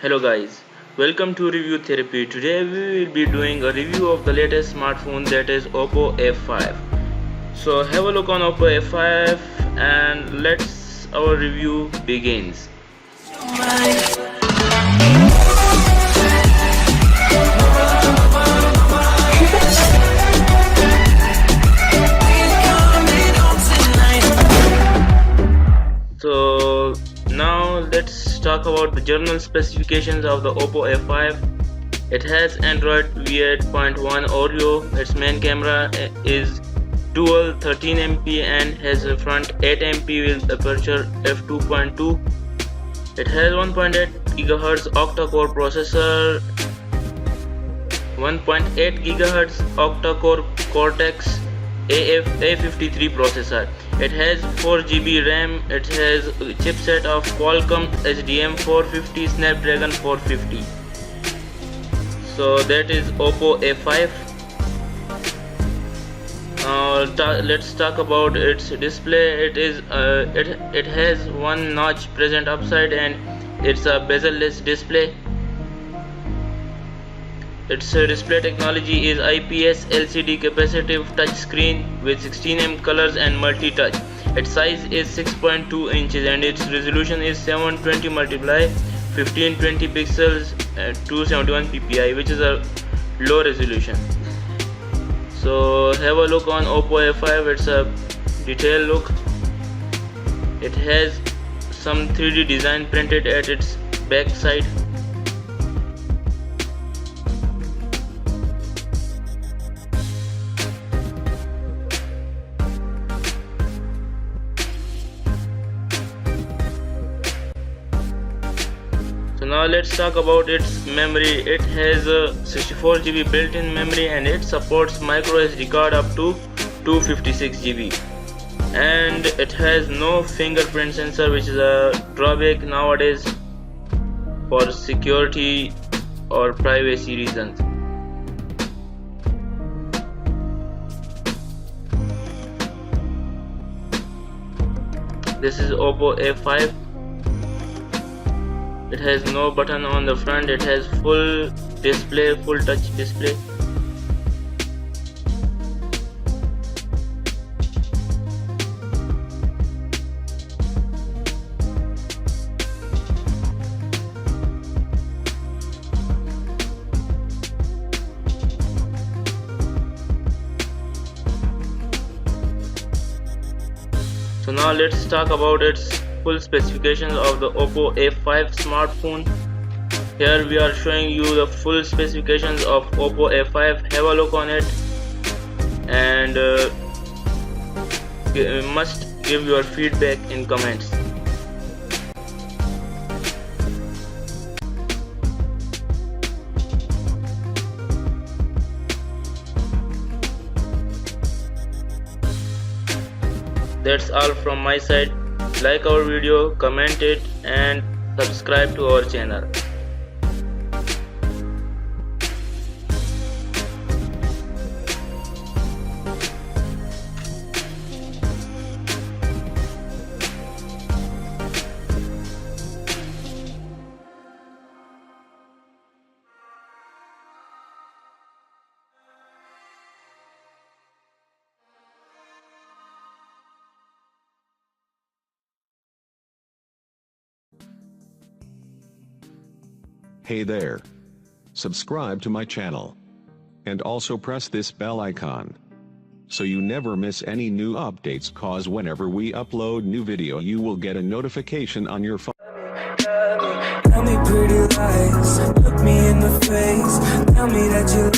Hello guys, welcome to Review Therapy. Today we will be doing a review of the latest smartphone, that is Oppo A5. So have a look on Oppo A5 and let's our review begins. So now let's talk about the general specifications of the Oppo A5. It has Android V8.1 Oreo. Its main camera is dual 13MP and has a front 8MP with aperture f2.2. It has 1.8 GHz octa-core processor, 1.8 GHz octa-core Cortex A53 processor. It has 4 GB RAM. It has a chipset of Qualcomm SDM 450 Snapdragon 450. So that is Oppo A5. Let's talk about its display. It has one notch present upside and it's a bezel-less display. Its display technology is IPS LCD capacitive touchscreen with 16 colors and multi-touch. Its size is 6.2 inches and its resolution is 720 x 1520 pixels at 271 ppi, which is a low resolution. So have a look on Oppo A5. It's a detailed look. It has some 3D design printed at its back side. So now let's talk about its memory. It has a 64 GB built-in memory and it supports micro SD card up to 256 GB. And it has no fingerprint sensor, which is a drawback nowadays for security or privacy reasons. This is Oppo A5. It has no button on the front. It has full display, full touch display. So now let's talk about its full specifications of the Oppo A5 smartphone. Here we are showing you the full specifications of Oppo A5. Have a look on it and must give your feedback in comments. That's all from my side. Like our video, comment it and subscribe to our channel. Hey there. Subscribe to my channel. And also press this bell icon, so you never miss any new updates, cause whenever we upload new video you will get a notification on your phone. Tell me pretty lies, look me in the face, tell me that you